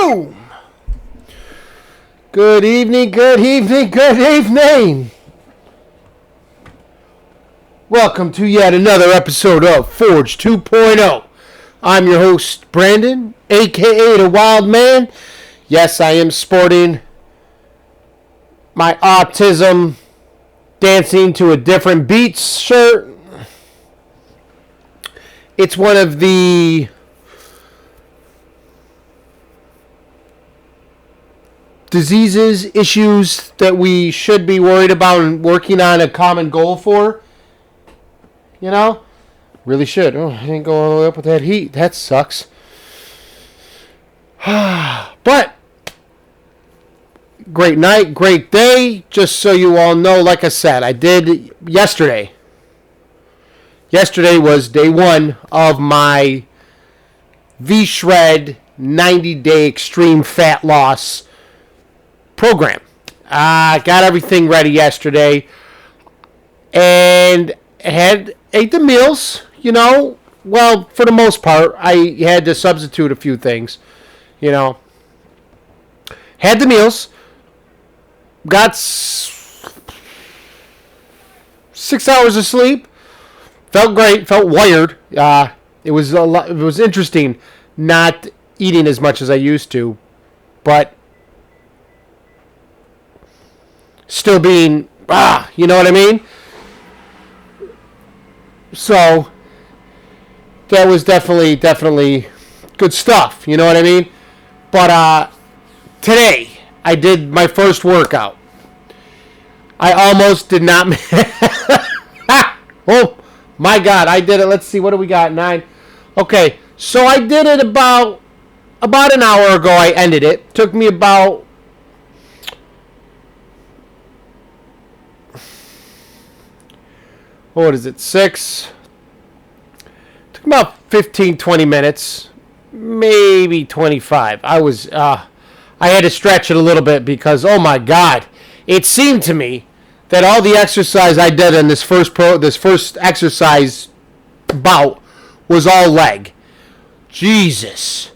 Boom! Good evening, good evening, good evening. Welcome to yet another episode of Forge 2.0. I'm your host, Brandon, aka theWildMan. Yes, I am sporting my autism dancing to a different beats shirt. It's one of the diseases, issues that we should be worried about and working on a common goal for. You know? Really should. Oh, I didn't go all the way up with that heat. That sucks. But, great night, great day. Just so you all know, like I said, I did yesterday. Yesterday was day one of my V-Shred 90-day extreme fat loss program. I got everything ready yesterday and ate the meals, you know. Well, for the most part, I had to substitute a few things, you know. Had the meals, got 6 hours of sleep, felt great, felt wired. It was interesting not eating as much as I used to, but still being, you know what I mean? So, that was definitely good stuff, you know what I mean? But, today, I did my first workout. I almost did not, oh my God, I did it, let's see, what do we got, 9? Okay, so I did it about an hour ago, I ended it. Took me about, what is it, 6? Took about 15, 20 minutes, maybe 25. I had to stretch it a little bit because, oh my God, it seemed to me that all the exercise I did in this first exercise bout was all leg. Jesus,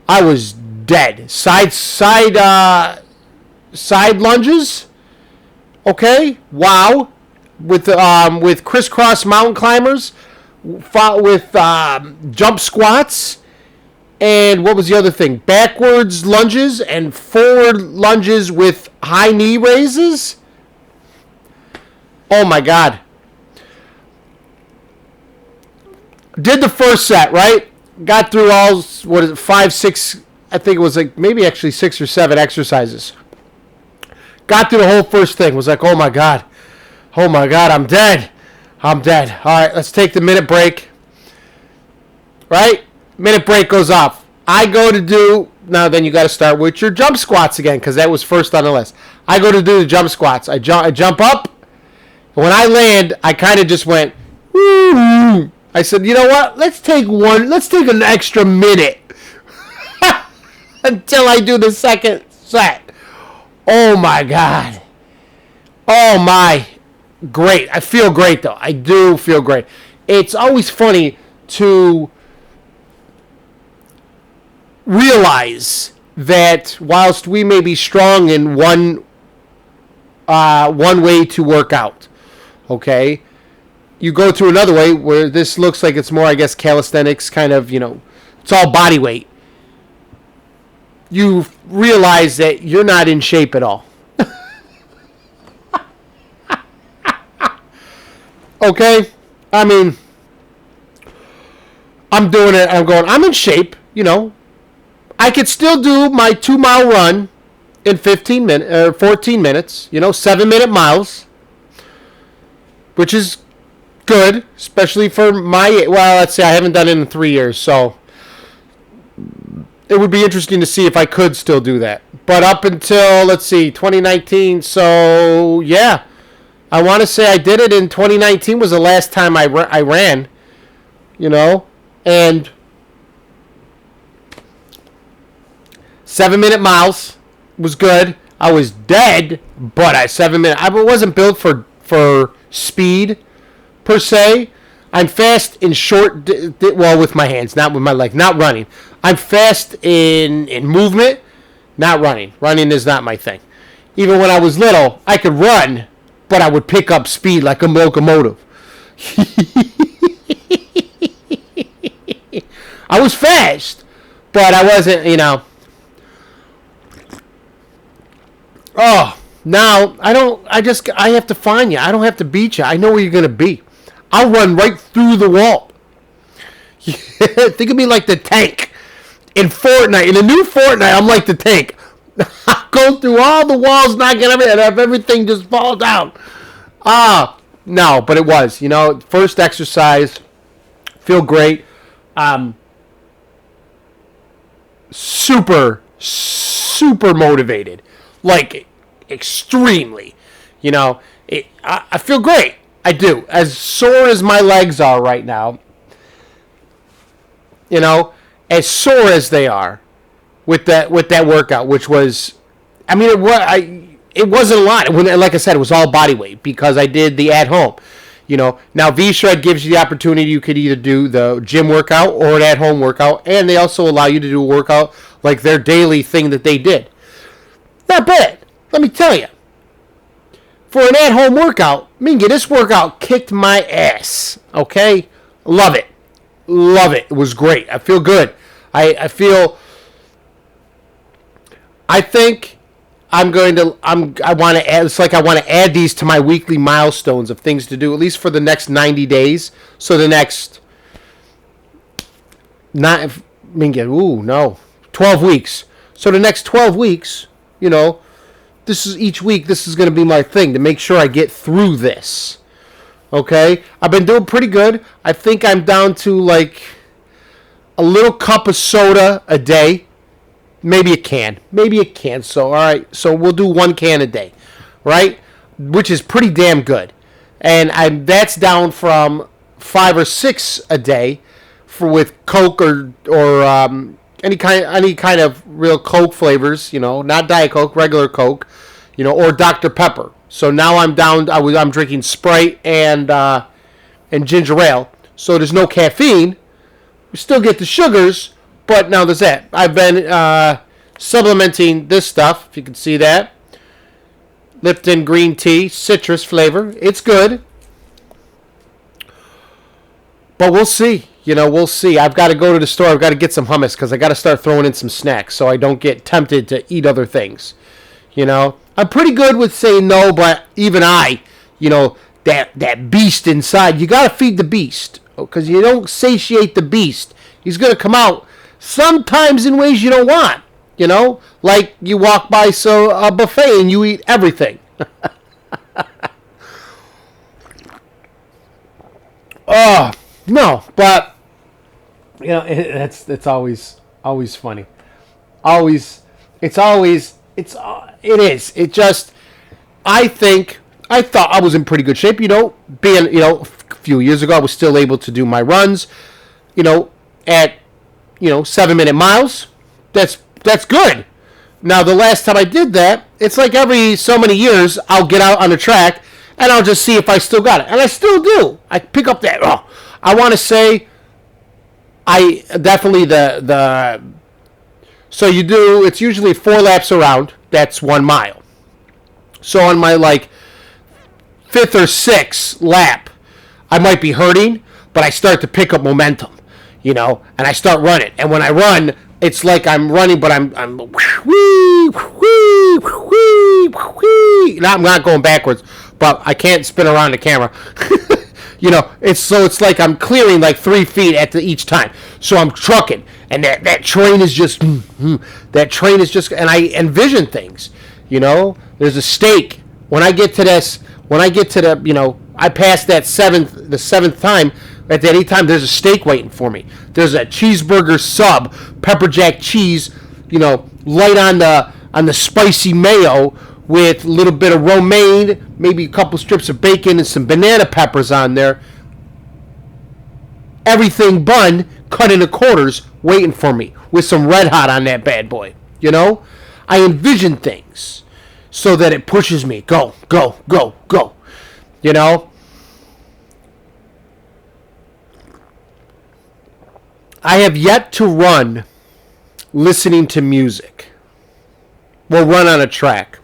I was dead. Side lunges. Okay, wow. With crisscross mountain climbers, fought with jump squats, and what was the other thing? Backwards lunges and forward lunges with high knee raises. Oh my God. Did the first set, right? Got through all, 5, 6, I think it was like maybe actually 6 or 7 exercises. Got through the whole first thing. Was like, oh my God, I'm dead. All right, let's take the minute break. Right? Minute break goes off. I go to do, now then you got to start with your jump squats again because that was first on the list. I go to do the jump squats. I jump up. When I land, I kind of just went, woo. I said, you know what? Let's take an extra minute until I do the second set. Oh my God. Oh my. Great. I feel great though. I do feel great. It's always funny to realize that whilst we may be strong in one way to work out, okay, you go to another way where this looks like it's more, I guess, calisthenics, kind of, you know, it's all body weight. You realize that you're not in shape at all. Okay? I mean, I'm doing it. I'm in shape, you know. I could still do my 2-mile run in 14 minutes, you know, 7-minute miles, which is good, especially for my, well, let's say I haven't done it in 3 years, so it would be interesting to see if I could still do that. But up until, let's see, 2019, so yeah, I want to say I did it in 2019 was the last time I ran, you know, and 7-minute miles was good. I was dead, but 7 minutes. I wasn't built for speed per se. I'm fast in short, well, with my hands, not with my legs, not running. I'm fast in movement, not running. Running is not my thing. Even when I was little, I could run, but I would pick up speed like a locomotive. I was fast, but I wasn't, Oh, now I have to find you. I don't have to beat you. I know where you're going to be. I'll run right through the wall. Think of me like the tank in Fortnite. In the new Fortnite, I'm like the tank. I go through all the walls, knocking everything, and have everything just fall down. No, but it was, first exercise, feel great. Super motivated, like extremely. I feel great. I do. As sore as my legs are right now, as sore as they are with that workout, which was, it wasn't a lot. Like I said, it was all body weight because I did the at home. Now V-Shred gives you the opportunity. You could either do the gym workout or an at-home workout, and they also allow you to do a workout like their daily thing that they did. Not bad. Let me tell you. For an at-home workout, Minga, this workout kicked my ass. Okay? Love it. Love it. It was great. I feel good. I think I want to add, it's like I want to add these to my weekly milestones of things to do, at least for the next 90 days. So the next 12 weeks. So the next 12 weeks, each week, this is going to be my thing to make sure I get through this. Okay? I've been doing pretty good. I think I'm down to like a little cup of soda a day. Maybe a can. So, all right. So we'll do 1 can a day, right? Which is pretty damn good. And that's down from 5 or 6 a day with Coke or any kind of real Coke flavors, not Diet Coke, regular Coke, or Dr. Pepper. So now I'm down. I'm drinking Sprite and ginger ale. So there's no caffeine. We still get the sugars. But now there's that. I've been supplementing this stuff, if you can see that. Lipton green tea, citrus flavor. It's good. But we'll see. We'll see. I've got to go to the store. I've got to get some hummus because I got to start throwing in some snacks so I don't get tempted to eat other things. I'm pretty good with saying no, but even that beast inside, you got to feed the beast because you don't satiate the beast. He's going to come out sometimes in ways you don't want, like you walk by a buffet and you eat everything. No, but it's always funny. I thought I was in pretty good shape, being, a few years ago I was still able to do my runs, at 7-minute miles. That's good. Now, the last time I did that, it's like every so many years, I'll get out on the track, and I'll just see if I still got it. And I still do. I pick up that. I want to say, I definitely so you do, it's usually 4 laps around. That's 1 mile. So on my, 5th or 6th lap, I might be hurting, but I start to pick up momentum. And I start running. And when I run, it's like I'm running, but I'm not going backwards, but I can't spin around the camera. It's like I'm clearing like 3 feet at each time. So I'm trucking, and that train is just, and I envision things. There's a stake. When I get to I pass the 7th time. At any time, there's a steak waiting for me. There's a cheeseburger sub, pepper jack cheese, light on the spicy mayo with a little bit of romaine, maybe a couple strips of bacon and some banana peppers on there. Everything bun, cut into quarters, waiting for me with some Red Hot on that bad boy. I envision things so that it pushes me. Go, go, go, go. I have yet to run listening to music. We'll run on a track.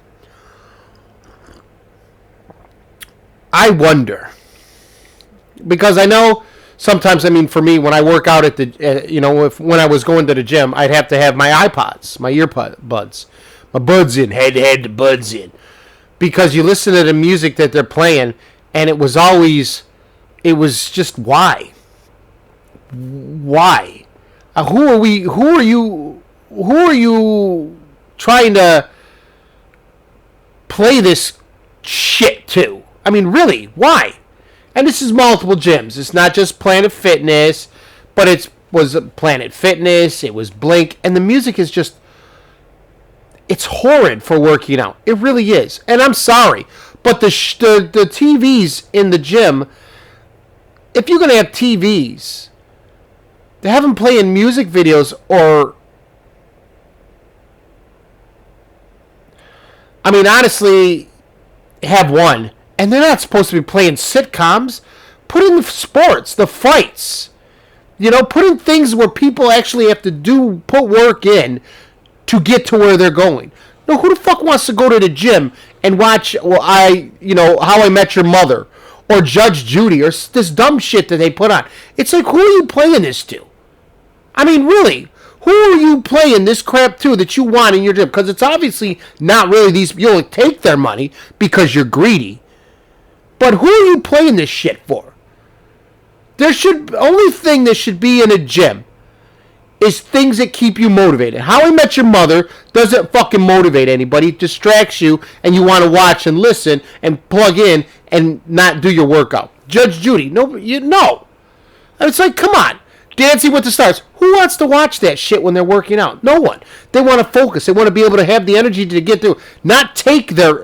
I wonder, because I know sometimes, I mean, for me, when I work out at the, when I was going to the gym, I'd have to have my iPods, my earbuds, my buds in, had the buds in, because you listen to the music that they're playing, and it was just why? Who are you trying to play this shit to? I mean, really, why? And this is multiple gyms. It's not just Planet Fitness, but it was Planet Fitness, it was Blink, and the music is just, it's horrid for working out. It really is. And I'm sorry, but the TVs in the gym, if you're going to have TVs, they have them playing music videos or, I mean, honestly, have one. And they're not supposed to be playing sitcoms. Put in the sports, the fights. Put in things where people actually have to put work in to get to where they're going. No, who the fuck wants to go to the gym and watch, How I Met Your Mother or Judge Judy or this dumb shit that they put on? It's like, who are you playing this to? I mean, really, who are you playing this crap to that you want in your gym? Because it's obviously not really these. You'll take their money because you're greedy. But who are you playing this shit for? Only thing that should be in a gym is things that keep you motivated. How I Met Your Mother doesn't fucking motivate anybody. It distracts you and you want to watch and listen and plug in and not do your workout. Judge Judy, no. And it's like, come on. Dancing with the Stars. Who wants to watch that shit when they're working out? No one. They want to focus. They want to be able to have the energy to get through. Not take their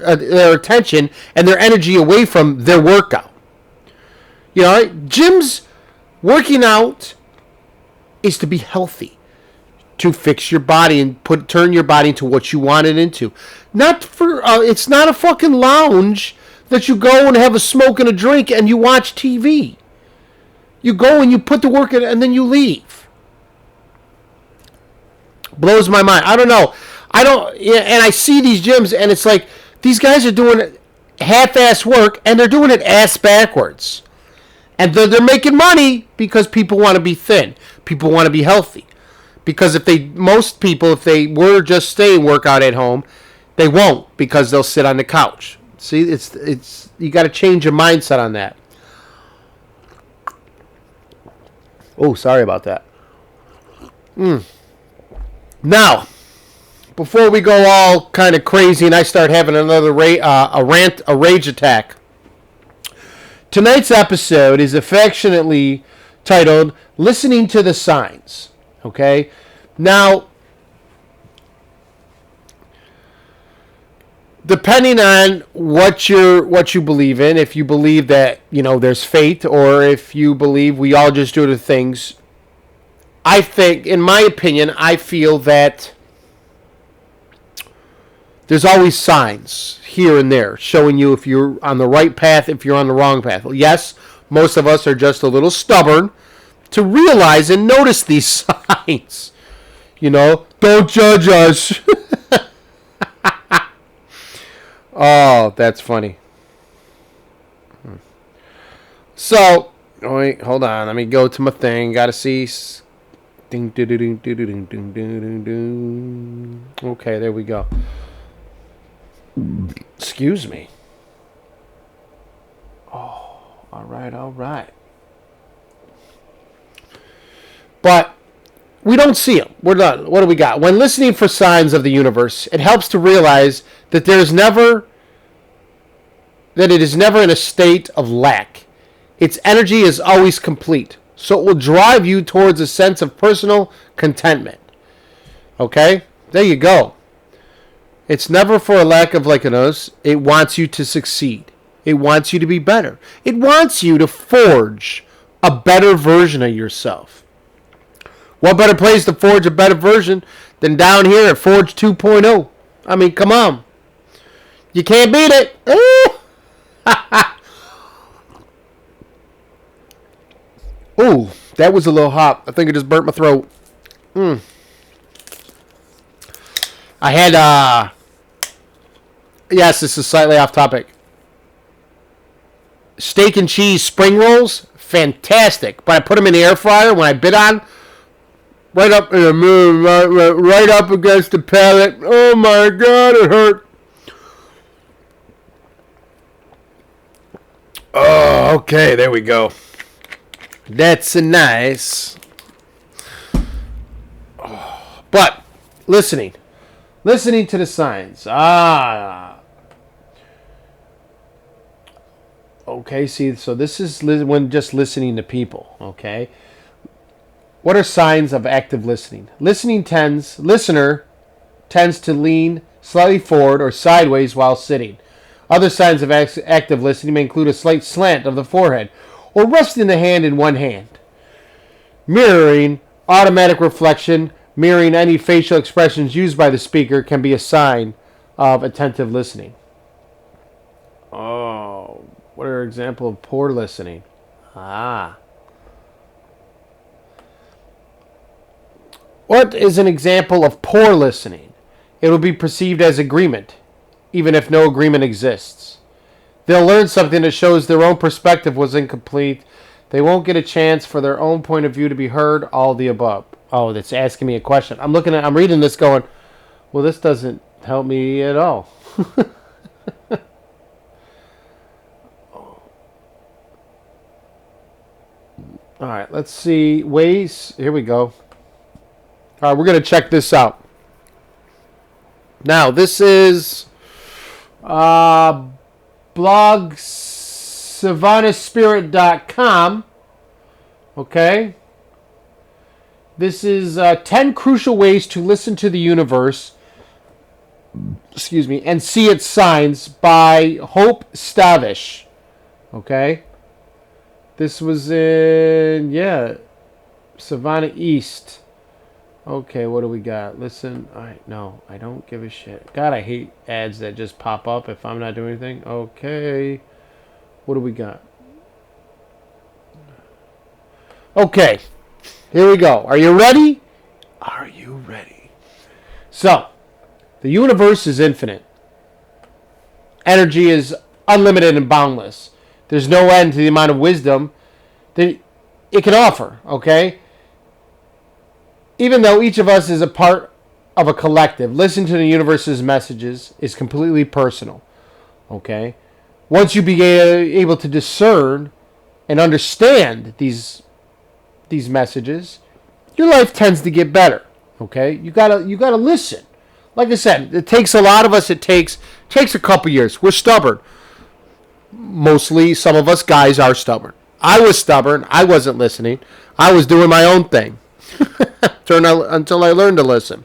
attention and their energy away from their workout. Gyms, working out is to be healthy. To fix your body and turn your body into what you want it into. It's not a fucking lounge that you go and have a smoke and a drink and you watch TV. You go and you put the work in and then you leave. Blows my mind. I don't know. And I see these gyms and it's like, these guys are doing half-ass work and they're doing it ass backwards. And they're making money because people want to be thin. People want to be healthy. Because most people, if they were just staying workout at home, they won't because they'll sit on the couch. See, it's you got to change your mindset on that. Oh, sorry about that. Now, before we go all kind of crazy and I start having another a rage attack, tonight's episode is affectionately titled "Listening to the Signs." Okay? Now, depending on what you believe in, if you believe that, there's fate, or if you believe we all just do the things, I think, in my opinion, I feel that there's always signs here and there showing you if you're on the right path, if you're on the wrong path. Yes, most of us are just a little stubborn to realize and notice these signs. Don't judge us. Oh, that's funny. So, wait, hold on. Let me go to my thing. Gotta see. Ding, ding, ding, ding, ding, ding, ding, ding. Okay, there we go. Excuse me. Oh, all right. But we don't see them. We're done. What do we got? When listening for signs of the universe, it helps to realize that it is never in a state of lack. Its energy is always complete, so it will drive you towards a sense of personal contentment. Okay? There you go. It's never for a lack of likeness. It wants you to succeed. It wants you to be better. It wants you to forge a better version of yourself. What better place to forge a better version than down here at Forge2.0? I mean, come on. You can't beat it. Ooh, that was a little hot. I think it just burnt my throat. I had, yes, this is slightly off topic. Steak and cheese spring rolls, fantastic. But I put them in the air fryer when I bit on, right up in the moon, right up against the palate. Oh my God, it hurt. Oh, okay, there we go. That's a nice. Oh, but listening to the signs. Okay, see, so this is when just listening to people, okay? What are signs of active listening? Listener tends to lean slightly forward or sideways while sitting. Other signs of active listening may include a slight slant of the forehead or resting the hand in one hand. Mirroring, automatic reflection, mirroring any facial expressions used by the speaker can be a sign of attentive listening. Oh, what are examples of poor listening? What is an example of poor listening? It will be perceived as agreement, even if no agreement exists. They'll learn something that shows their own perspective was incomplete. They won't get a chance for their own point of view to be heard, all the above. Oh, that's asking me a question. I'm reading this going, well, this doesn't help me at all. All right, let's see. Ways. Here we go. All right, we're going to check this out. Now, this is blog savannahspirit.com. Okay. This is 10 crucial ways to listen to the universe. Excuse me. And see its signs by Hope Stavish. Okay. This was in, Savannah East. Okay, what do we got? Listen, alright, no, I don't give a shit. God, I hate ads that just pop up if I'm not doing anything. Okay, what do we got? Okay, here we go. Are you ready? Are you ready? So, the universe is infinite. Energy is unlimited and boundless. There's no end to the amount of wisdom that it can offer, okay? Even though each of us is a part of a collective, listening to the universe's messages is completely personal, okay? Once you begin able to discern and understand these messages, your life tends to get better, okay? You gotta listen. Like I said, it takes a lot of us. It takes a couple years. We're stubborn. Mostly, some of us guys are stubborn. I was stubborn. I wasn't listening. I was doing my own thing until I learned to listen.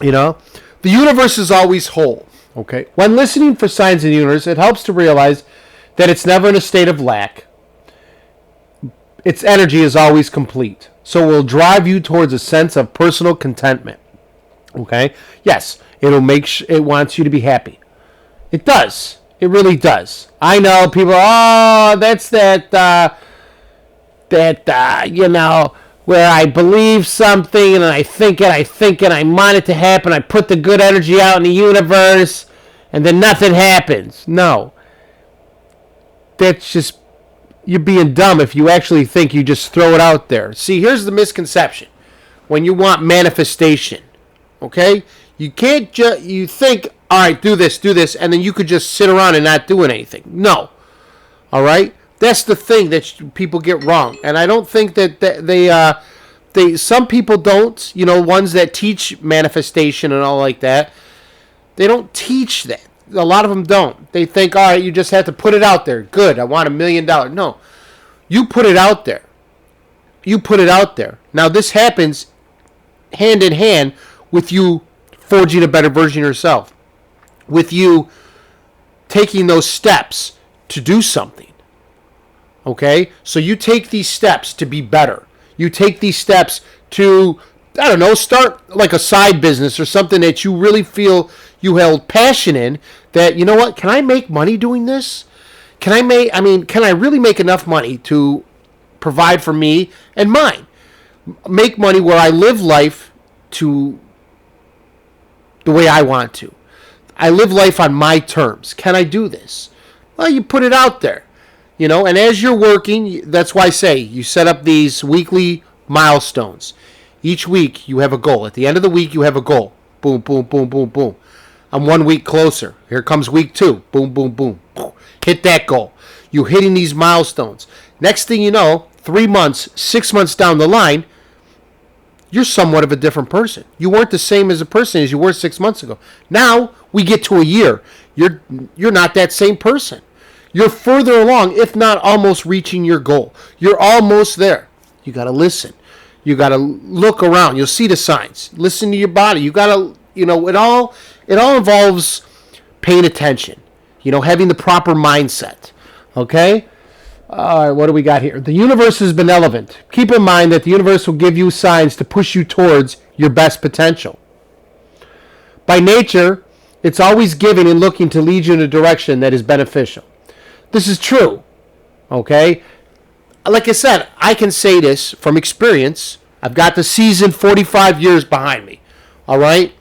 You know, the universe is always whole. Okay. When listening for signs in the universe, it helps to realize that it's never in a state of lack. Its energy is always complete. So it will drive you towards a sense of personal contentment. Okay. Yes, it wants you to be happy. It does. It really does. I know people, that's where I believe something and I think it, I want it to happen. I put the good energy out in the universe and then nothing happens. No. That's just, you're being dumb if you actually think you just throw it out there. See, here's the misconception. When you want manifestation, okay? You can't you think, all right, do this, and then you could just sit around and not doing anything. No. All right? That's the thing that people get wrong. And I don't think that they some people don't, ones that teach manifestation and all like that, they don't teach that. A lot of them don't. They think, all right, you just have to put it out there. Good, I want $1 million. No. You put it out there. You put it out there. Now, this happens hand in hand with you forging a better version of yourself. With you taking those steps to do something. Okay? So you take these steps to be better. You take these steps to, start like a side business or something that you really feel you held passion in, that, you know what, can I make money doing this? Can I really make enough money to provide for me and mine? Make money where I live life to the way I want to. I live life on my terms. Can I do this? Well, you put it out there, and as you're working, that's why I say you set up these weekly milestones. Each week you have a goal. At the end of the week you have a goal. Boom, boom, boom, boom, boom. I'm 1 week closer. Here comes week 2. Boom, boom, boom. Hit that goal. You're hitting these milestones. Next thing you know, 3 months, 6 months down the line, you're somewhat of a different person. You weren't the same as a person as you were 6 months ago. Now we get to a year. You're not that same person. You're further along, if not almost reaching your goal. You're almost there. You got to listen. You got to look around. You'll see the signs. Listen to your body. You got to, it all involves paying attention. Having the proper mindset. Okay? All right, what do we got here? The universe is benevolent. Keep in mind that the universe will give you signs to push you towards your best potential. By nature, it's always giving and looking to lead you in a direction that is beneficial. This is true. Okay? Like I said, I can say this from experience. I've got the seasoned 45 years behind me. All right?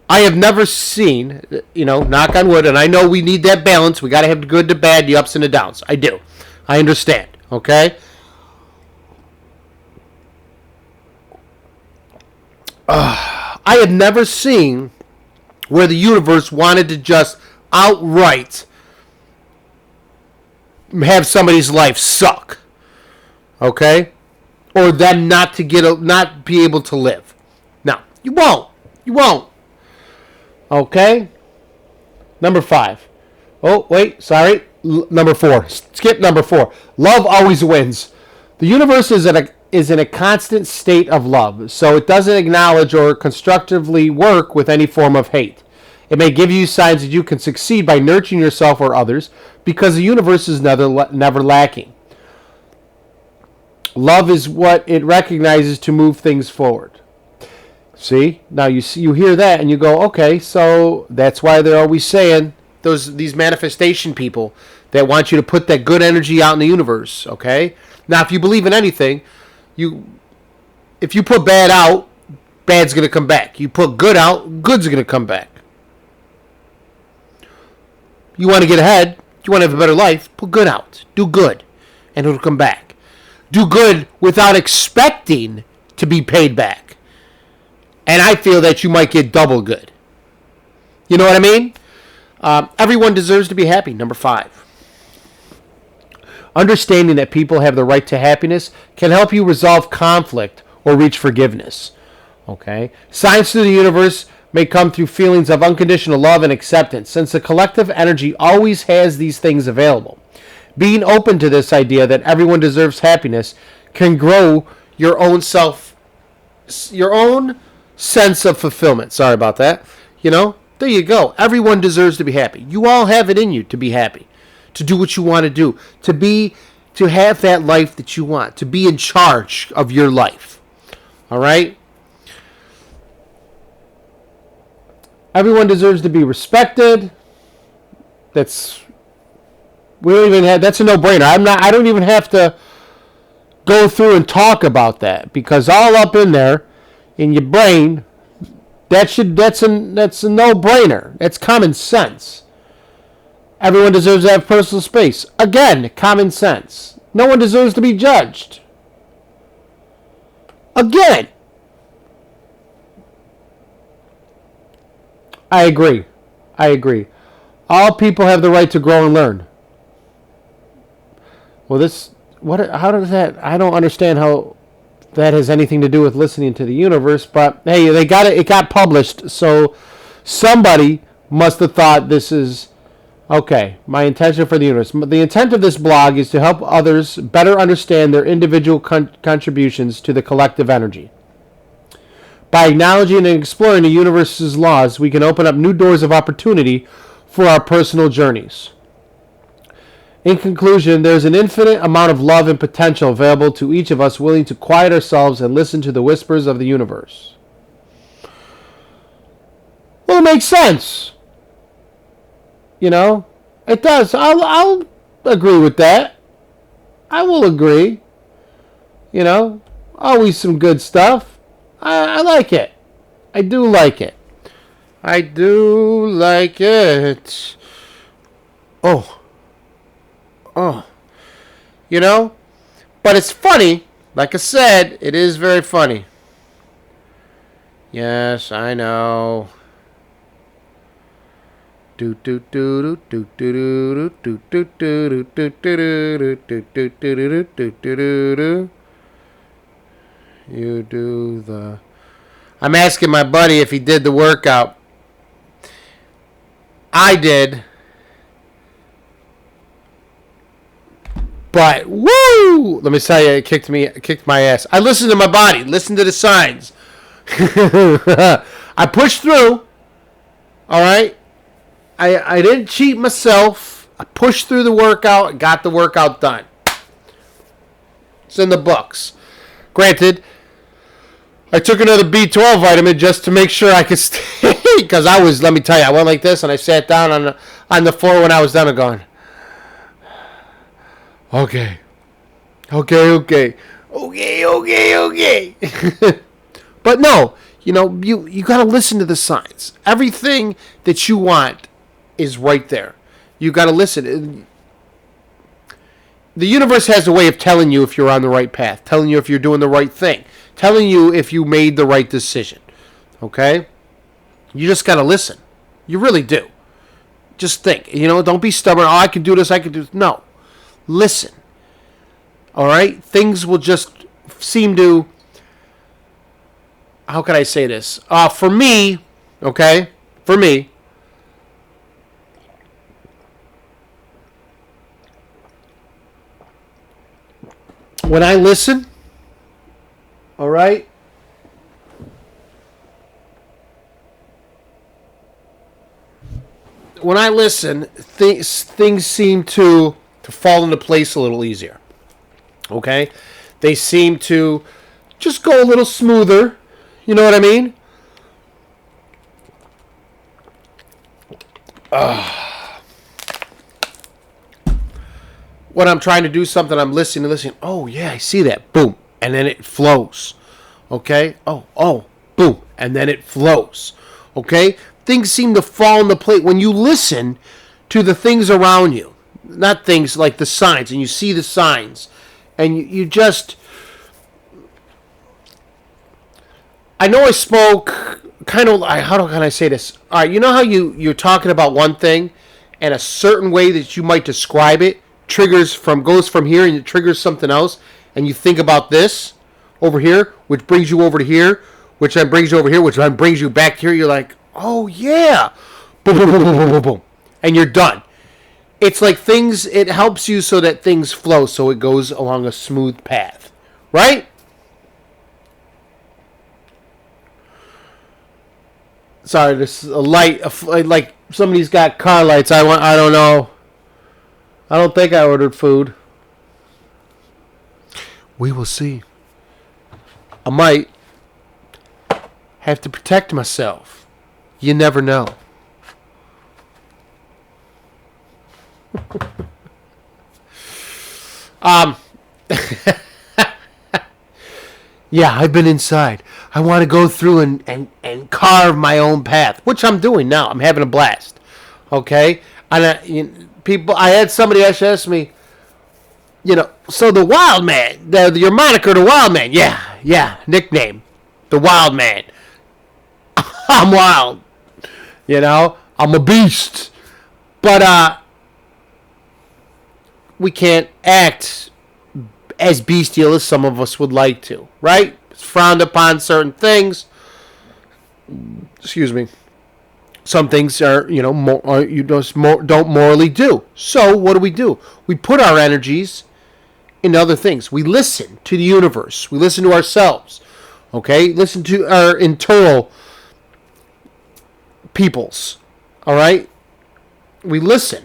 I have never seen, knock on wood, and I know we need that balance. We got to have the good, the bad, the ups and the downs. I do. I understand. Okay? I have never seen where the universe wanted to just outright have somebody's life suck, okay, or them not be able to live. Now you won't, okay. Number 5. Oh wait, sorry. Number 4. Skip number 4. Love always wins. The universe is in a constant state of love, so it doesn't acknowledge or constructively work with any form of hate. It may give you signs that you can succeed by nurturing yourself or others, because the universe is never lacking. Love is what it recognizes to move things forward. See? Now you hear that and you go, okay, so that's why they're always saying, these manifestation people that want you to put that good energy out in the universe, okay? Now, if you believe in anything, if you put bad out, bad's going to come back. You put good out, good's going to come back. You want to get ahead, you want to have a better life, put good out. Do good, and it'll come back. Do good without expecting to be paid back. And I feel that you might get double good. You know what I mean? Everyone deserves to be happy. Number 5. Understanding that people have the right to happiness can help you resolve conflict or reach forgiveness. Okay? Signs to the universe may come through feelings of unconditional love and acceptance, since the collective energy always has these things available. Being open to this idea that everyone deserves happiness can grow your own sense of fulfillment. Sorry about that. There you go. Everyone deserves to be happy. You all have it in you to be happy, to do what you want to do, to have that life that you want, to be in charge of your life. All right? Everyone deserves to be respected. That's a no-brainer. I don't even have to go through and talk about that, because all up in there in your brain, that's a no-brainer. That's common sense. Everyone deserves to have personal space. Again, common sense. No one deserves to be judged. Again. I agree. All people have the right to grow and learn. Well, how does that, I don't understand how that has anything to do with listening to the universe, but hey, it got published, so somebody must have thought this is, okay, my intention for the universe. The intent of this blog is to help others better understand their individual contributions to the collective energy. By acknowledging and exploring the universe's laws, we can open up new doors of opportunity for our personal journeys. In conclusion, there's an infinite amount of love and potential available to each of us willing to quiet ourselves and listen to the whispers of the universe. Well, it makes sense. It does. I'll agree with that. I will agree. Always some good stuff. I like it. I do like it. I do like it. Oh. You know? But it's funny. Like I said, it is very funny. Yes, I know. You do the... I'm asking my buddy if he did the workout. I did. But, woo! Let me tell you, it kicked my ass. I listened to my body. Listened to the signs. I pushed through. All right? I didn't cheat myself. I pushed through the workout. Got the workout done. It's in the books. Granted, I took another B12 vitamin just to make sure I could stay. Because I was, let me tell you, I went like this and I sat down on the floor when I was done and going, okay. But no, you got to listen to the signs. Everything that you want is right there. You got to listen. The universe has a way of telling you if you're on the right path, telling you if you're doing the right thing, telling you if you made the right decision. Okay? You just got to listen. You really do. Just think. Don't be stubborn. Oh, I can do this. I can do this. No. Listen. All right? Things will just seem to... How can I say this? For me, okay? For me, when I listen, all right? When I listen, things seem to fall into place a little easier. Okay? They seem to just go a little smoother. You know what I mean? When I'm trying to do something, I'm listening. Oh, yeah, I see that. Boom. And then it flows. Okay? Oh, boom. And then it flows. Okay? Things seem to fall into place when you listen to the things around you. Not things like the signs, and you see the signs. And you just... I know I spoke kind of... How can I say this? All right, you know how you're talking about one thing, and a certain way that you might describe it goes from here, and it triggers something else, and you think about this over here, which brings you over to here, which then brings you over here, which then brings you back here. You're like, oh, yeah. Boom, boom, boom, boom, boom, boom, boom. And you're done. It's like it helps you so that things flow, so it goes along a smooth path. Right? Sorry, this is a light, like somebody's got car lights. I don't know. I don't think I ordered food. We will see. I might have to protect myself. You never know. Yeah, I've been inside. I want to go through and carve my own path, which I'm doing now. I'm having a blast. Okay? And I had somebody else ask me, so the WildMan, your moniker, the WildMan. Yeah, nickname, the WildMan. I'm wild. I'm a beast. But we can't act as bestial as some of us would like to, right? It's frowned upon certain things. Excuse me. Some things are, you just don't morally do. So what do? We put our energies into other things. We listen to the universe. We listen to ourselves. Okay? Listen to our internal peoples. All right? We listen.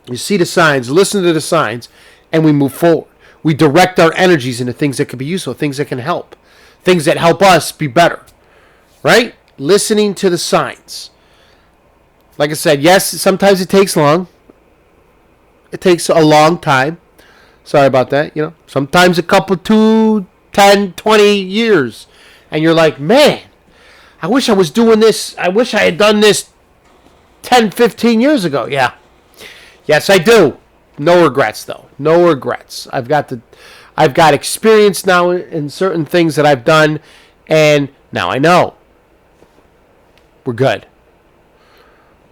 You see the signs, listen to the signs, and we move forward. We direct our energies into things that can be useful, things that can help, things that help us be better. Right? Listening to the signs. Like I said, yes, sometimes it takes long. It takes a long time. Sorry about that. Sometimes a couple 10 10, 20 years. And you're like, man, I wish I was doing this. I wish I had done this 10, 15 years ago. Yeah. Yes, I do. No regrets, though. No regrets. I've got experience now in certain things that I've done, and now I know. We're good.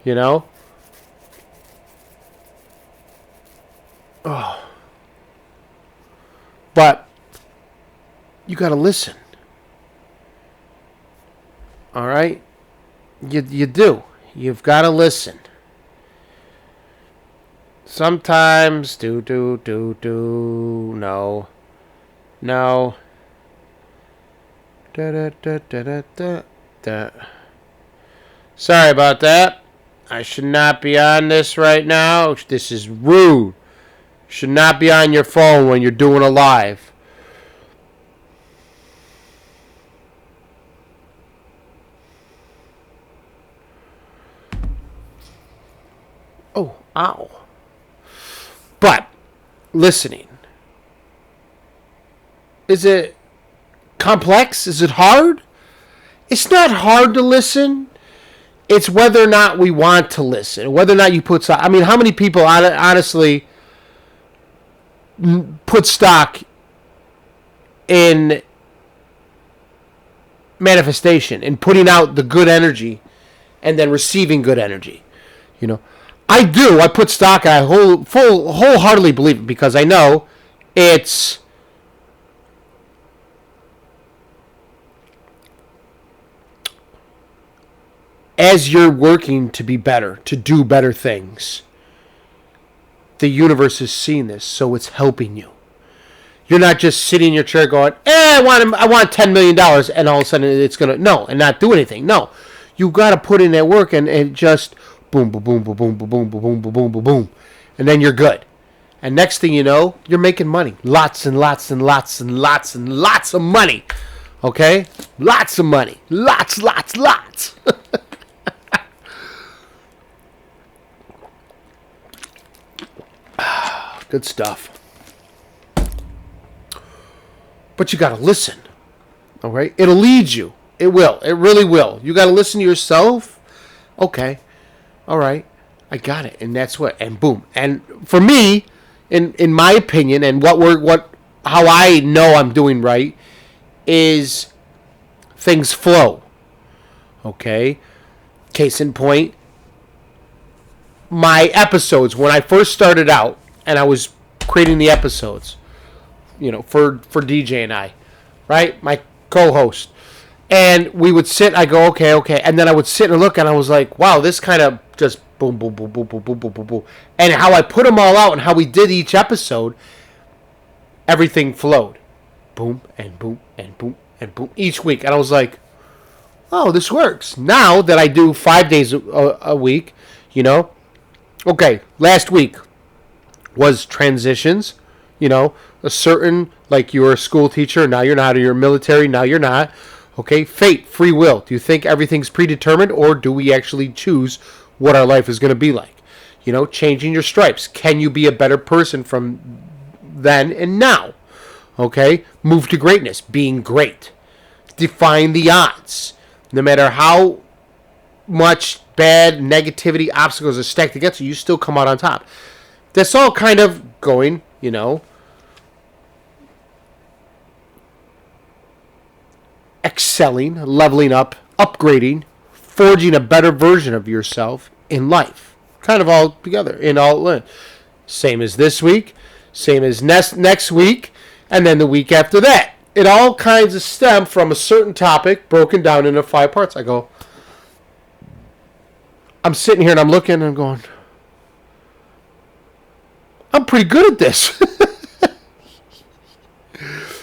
You know? Oh. But you got to listen. All right? You do. You've got to listen. Sometimes no. Da. Sorry about that. I should not be on this right now. This is rude. Should not be on your phone when you're doing a live. Oh, ow. But listening. Is it complex? Is it hard? It's not hard to listen. It's whether or not we want to listen. Whether or not you put... I mean, how many people honestly put stock in manifestation, in putting out the good energy and then receiving good energy? You know, I do. I put stock, and I wholeheartedly believe it, because I know it's as you're working to be better, to do better things, the universe is seeing this, so it's helping you. You're not just sitting in your chair going, I want $10 million, and all of a sudden it's going to, no, and not do anything. No, you got to put in that work and just boom, boom, boom, boom, boom, boom, boom, boom, boom, boom, boom, boom, and then you're good. And next thing you know, you're making money. Lots and lots and lots and lots and lots of money. Okay? Lots of money. Lots. Good stuff. But you got to listen. All right? It'll lead you. It will. It really will. You got to listen to yourself. Okay. All right. I got it. And that's what. And boom. And for me, in my opinion, and how I know I'm doing right, is things flow. Okay? Case in point, my episodes, when I first started out, and I was creating the episodes, you know, for DJ and I, right? My co-host. And we would sit, I go, okay. And then I would sit and look, and I was like, wow, this kind of just boom, boom, boom, boom, boom, boom, boom, boom, boom. And how I put them all out and how we did each episode, everything flowed. Boom, and boom, and boom, and boom, each week. And I was like, oh, this works. Now that I do 5 days a week, you know, okay, last week was transitions, you know, a certain, like you were a school teacher, now you're not, or you're military, now you're not. Okay, fate, free will. Do you think everything's predetermined, or do we actually choose what our life is going to be like? You know, changing your stripes. Can you be a better person from then and now? Okay, move to greatness, being great. Define the odds. No matter how much bad negativity, obstacles are stacked against you, you still come out on top. That's all kind of going, you know, excelling, leveling up, upgrading, forging a better version of yourself in life. Kind of all together, in all. Same as this week, same as next week, and then the week after that. It all kinds of stem from a certain topic broken down into 5 parts. I'm sitting here and I'm looking and I'm going, I'm pretty good at this.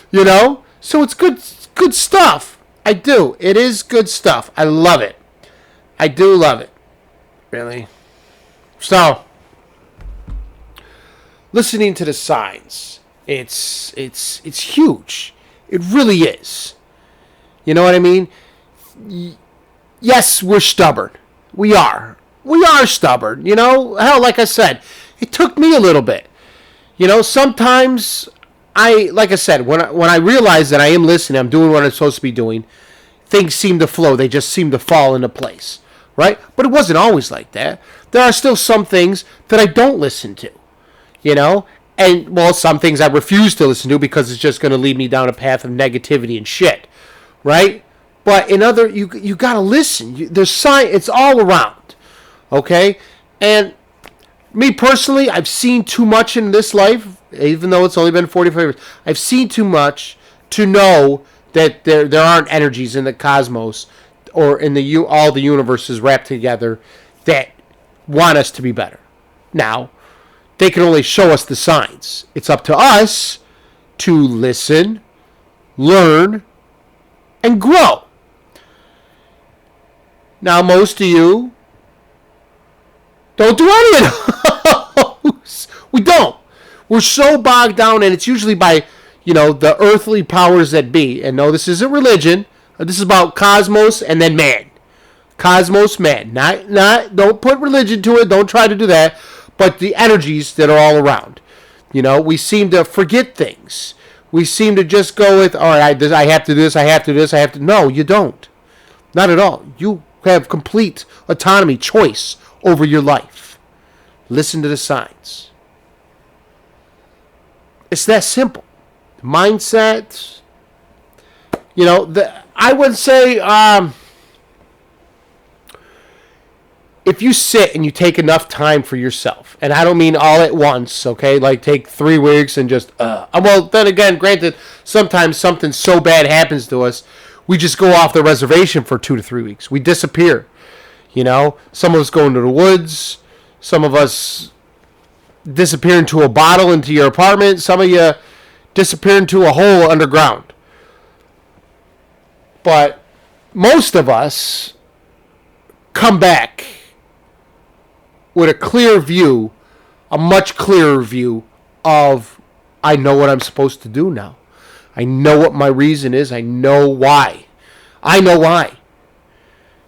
You know? So it's good stuff. I do. It is good stuff. I love it. I do love it. Really. So, listening to the signs, it's huge. It really is. You know what I mean? Yes, we're stubborn. We are. We are stubborn. You know, hell, like I said, it took me a little bit. You know, sometimes like I said, when I realize that I am listening, I'm doing what I'm supposed to be doing, things seem to flow. They just seem to fall into place, right? But it wasn't always like that. There are still some things that I don't listen to, you know? And, well, some things I refuse to listen to because it's just going to lead me down a path of negativity and shit, right? But in other, you got to listen. There's science. It's all around, okay? And me personally, I've seen too much in this life, even though it's only been 45 years. I've seen too much to know that there aren't energies in the cosmos or in all the universes wrapped together that want us to be better. Now, they can only show us the signs. It's up to us to listen, learn, and grow. Now, most of you don't do any of those. We don't. We're so bogged down, and it's usually by, the earthly powers that be. And no, this isn't religion. This is about cosmos and then man. Cosmos, man. Don't put religion to it. Don't try to do that. But the energies that are all around. We seem to forget things. We seem to just go with, all right, I have to do this, I have to do this, I have to. No, you don't. Not at all. You have complete autonomy, choice over your life. Listen to the signs. It's that simple. Mindset. I would say if you sit and you take enough time for yourself, and I don't mean all at once, okay? Like take 3 weeks and just, well, then again, granted, sometimes something so bad happens to us, we just go off the reservation for 2 to 3 weeks. We disappear. Some of us go into the woods. Some of us disappear into a bottle into your apartment. Some of you disappear into a hole underground. But most of us come back with a clear view, a much clearer view of, I know what I'm supposed to do now. I know what my reason is. I know why. I know why.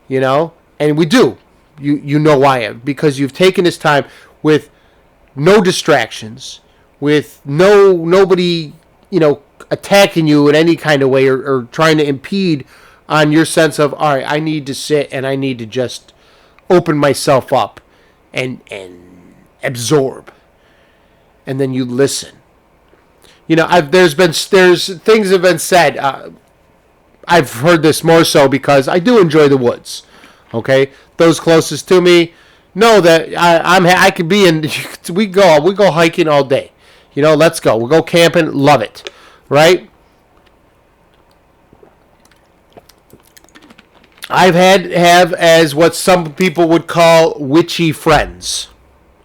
And we do. You know why. Because you've taken this time with no distractions, with nobody, attacking you in any kind of way or trying to impede on your sense of, all right, I need to sit and I need to just open myself up and absorb. And then you listen. There's things have been said. I've heard this more so because I do enjoy the woods. Okay, those closest to me know that I could be in. We go hiking all day. Let's go. We'll go camping. Love it. Right. I've have as what some people would call witchy friends.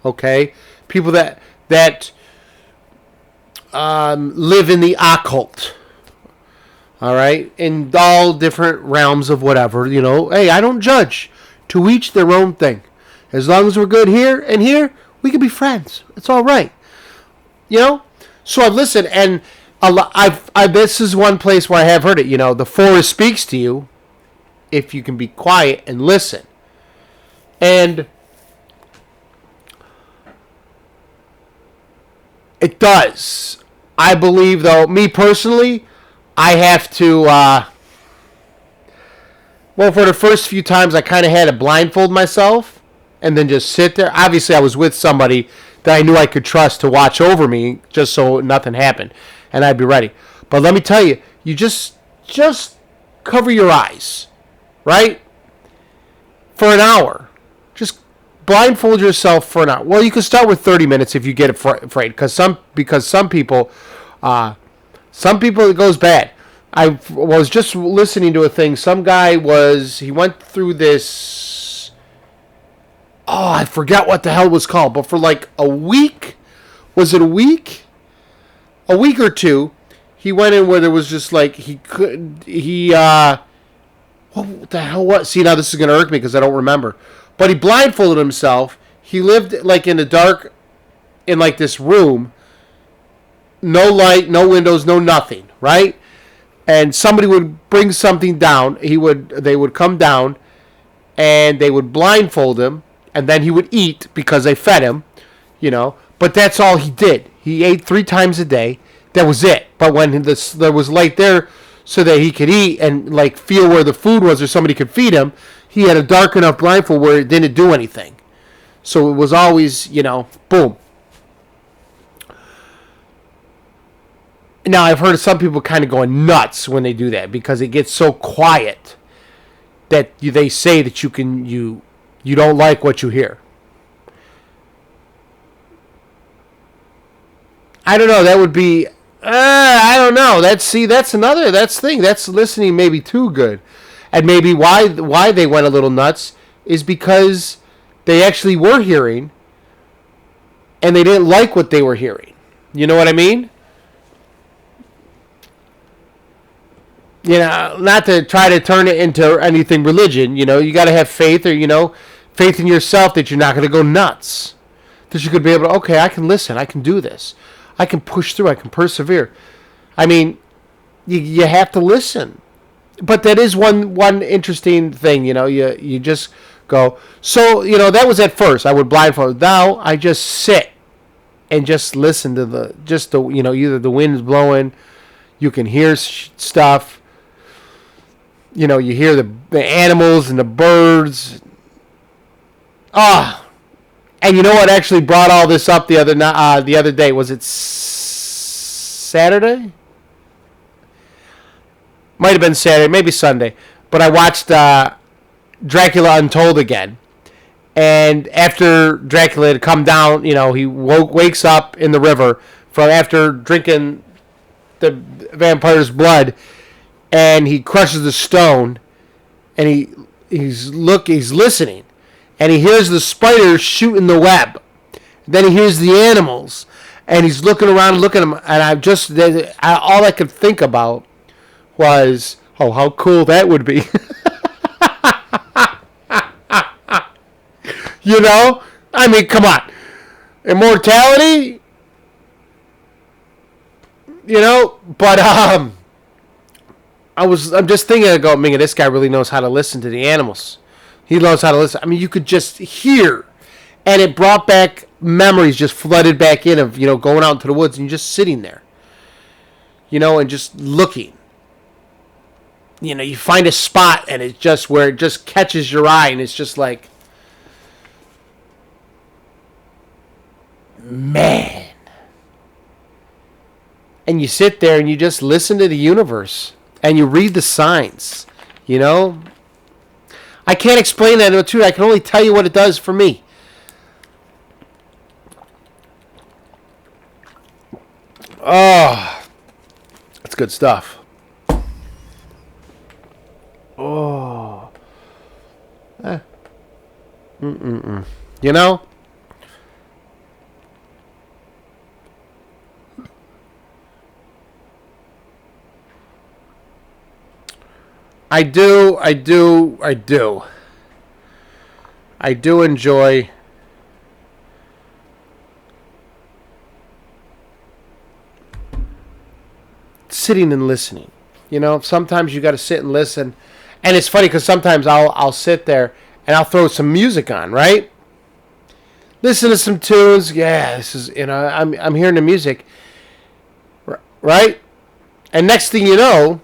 Okay, people that live in the occult. All right, in all different realms of whatever. Hey, I don't judge. To each their own thing. As long as we're good here and here, we can be friends. It's all right. So I've listened, and this is one place where I have heard it. The forest speaks to you if you can be quiet and listen. And it does. I believe, though, me personally, I have to, for the first few times, I kind of had to blindfold myself and then just sit there. Obviously, I was with somebody that I knew I could trust to watch over me just so nothing happened, and I'd be ready. But let me tell you, you just cover your eyes, right? For an hour. Just blindfold yourself for an hour. Well, you can start with 30 minutes if you get afraid, because some people it goes bad. I was just listening to a thing. Some guy he went through this, I forgot what the hell it was called, but for like a week, was it a week? A week or two, he went in where there was just like, what the hell was, see, now this is going to irk me because I don't remember, but he blindfolded himself. He lived like in the dark, in like this room, no light, no windows, no nothing, right? And somebody would bring something down. They would come down, and they would blindfold him, and then he would eat because they fed him, But that's all he did. He ate 3 times a day. That was it. But when there was light there so that he could eat and like feel where the food was or somebody could feed him, he had a dark enough blindfold where it didn't do anything. So it was always, boom. Now, I've heard some people kind of going nuts when they do that because it gets so quiet that they say that you don't like what you hear. I don't know. That would be, I don't know. That's the thing. That's listening maybe too good. And maybe why they went a little nuts is because they actually were hearing and they didn't like what they were hearing. You know what I mean? Not to try to turn it into anything religion. You got to have faith or, faith in yourself that you're not going to go nuts. That you could be able to, okay, I can listen. I can do this. I can push through. I can persevere. I mean, you have to listen. But that is one interesting thing, you just go. So, that was at first. I would blindfold. Now I just sit and just listen to either the wind's blowing, you can hear stuff. You hear the animals and the birds. And you know what actually brought all this up the other day? Was it Saturday? Might have been Saturday, maybe Sunday. But I watched Dracula Untold again. And after Dracula had come down, he wakes up in the river from after drinking the vampire's blood. And he crushes the stone, and he's listening, and he hears the spiders shooting the web. Then he hears the animals, and he's looking around, looking at them, and all I could think about was, oh, how cool that would be. I mean, come on, immortality, but I'm just thinking, Minga, this guy really knows how to listen to the animals. He knows how to listen. I mean, you could just hear. And it brought back memories, just flooded back in of, going out into the woods and just sitting there. And just looking. You find a spot and it's just where it just catches your eye and it's just like, man. And you sit there and you just listen to the universe. And you read the signs, I can't explain that to you. I can only tell you what it does for me. Oh, that's good stuff. Oh. I do enjoy sitting and listening. Sometimes you got to sit and listen. And it's funny because sometimes I'll sit there and I'll throw some music on, right? Listen to some tunes. Yeah, this is, I'm hearing the music. Right? And next thing you know,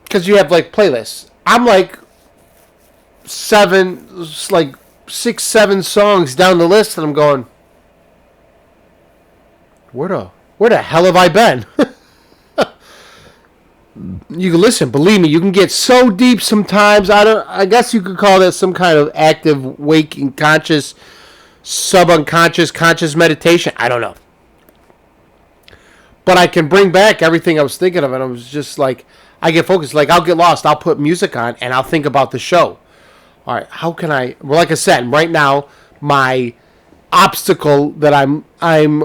because you have like playlists. I'm like 6, 7 songs down the list, and I'm going, where the hell have I been? You can listen, believe me, you can get so deep sometimes. I guess you could call that some kind of active, waking, conscious, subunconscious, conscious meditation. I don't know. But I can bring back everything I was thinking of, and I was just like, I get focused. Like, I'll get lost. I'll put music on, and I'll think about the show. All right, how can I... Well, like I said, right now, my obstacle that I'm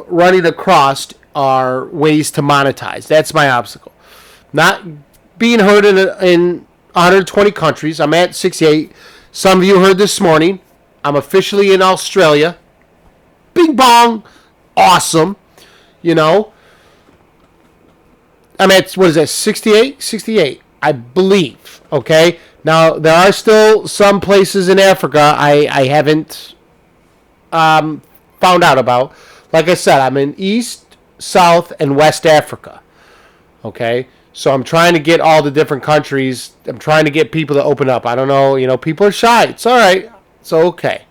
running across are ways to monetize. That's my obstacle. Not being heard in 120 countries. I'm at 68. Some of you heard this morning. I'm officially in Australia. Bing bong. Awesome. I'm at, 68? 68, I believe, okay? Now, there are still some places in Africa I haven't found out about. Like I said, I'm in East, South, and West Africa. Okay? So I'm trying to get all the different countries. I'm trying to get people to open up. I don't know. People are shy. It's all right. It's okay.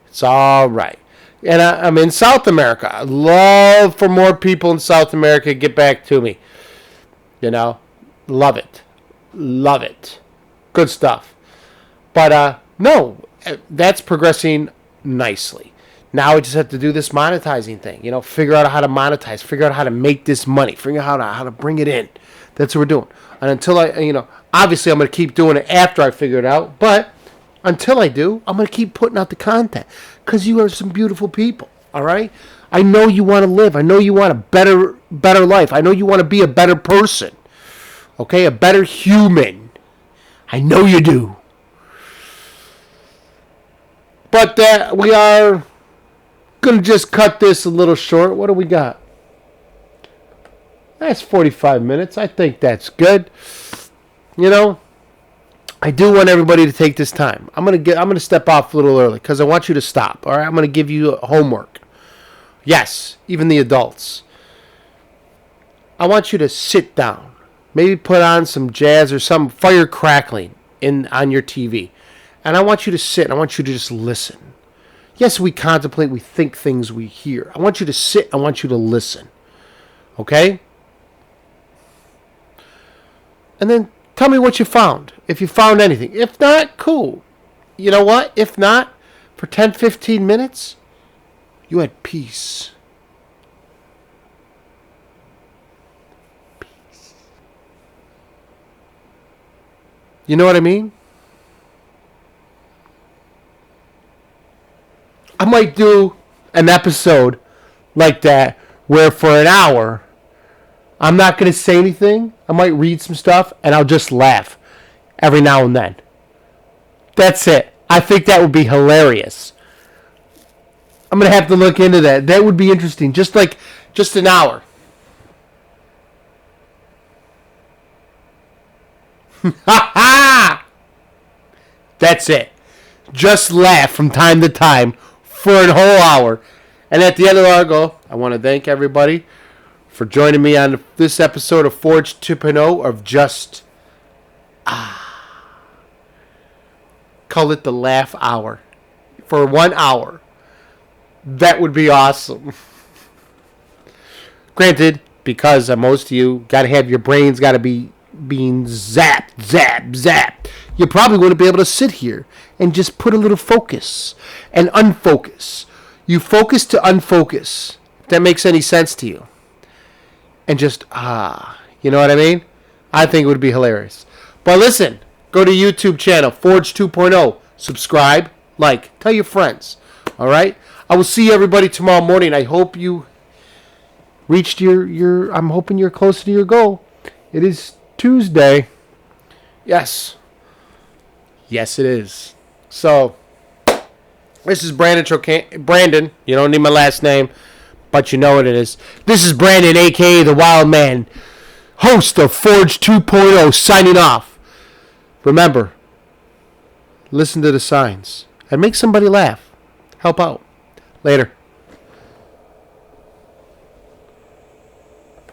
It's all right. And I'm in South America. I'd love for more people in South America to get back to me. Love it. Love it. Good stuff. But, no, that's progressing nicely. Now I just have to do this monetizing thing. Figure out how to monetize. Figure out how to make this money. Figure out how to bring it in. That's what we're doing. And until obviously I'm going to keep doing it after I figure it out. But until I do, I'm going to keep putting out the content. Because you are some beautiful people. All right? I know you want to live. I know you want a better life. I know you want to be a better person. Okay? A better human. I know you do. But we are going to just cut this a little short. What do we got? That's 45 minutes. I think that's good. I do want everybody to take this time. I'm gonna step off a little early because I want you to stop. All right, I'm gonna give you homework. Yes, even the adults. I want you to sit down. Maybe put on some jazz or some fire crackling on your TV, and I want you to sit. And I want you to just listen. Yes, we contemplate, we think things, we hear. I want you to sit. I want you to listen. Okay? And then tell me what you found. If you found anything. If not, cool. You know what? If not, for 10, 15 minutes, you had peace. Peace. You know what I mean? I might do an episode like that where for an hour I'm not going to say anything. I might read some stuff, and I'll just laugh every now and then. That's it. I think that would be hilarious. I'm going to have to look into that. That would be interesting. Just an hour. Ha ha! That's it. Just laugh from time to time for a whole hour. And at the end of the hour, I go, I want to thank everybody for joining me on this episode of Forge 2.0 of just call it the laugh hour for 1 hour. That would be awesome. Granted, because most of you got to have your brains got to be being zapped, zapped. You probably wouldn't be able to sit here and just put a little focus and unfocus. You focus to unfocus. If that makes any sense to you. And just, you know what I mean? I think it would be hilarious. But listen, go to YouTube channel, Forge 2.0. Subscribe, like, tell your friends. All right? I will see everybody tomorrow morning. I hope you reached I'm hoping you're close to your goal. It is Tuesday. Yes. Yes, it is. So, this is Brandon. You don't need my last name. But you know what it is. This is Brandon, a.k.a. theWildMan, host of Forge 2.0, signing off. Remember, listen to the signs and make somebody laugh. Help out. Later.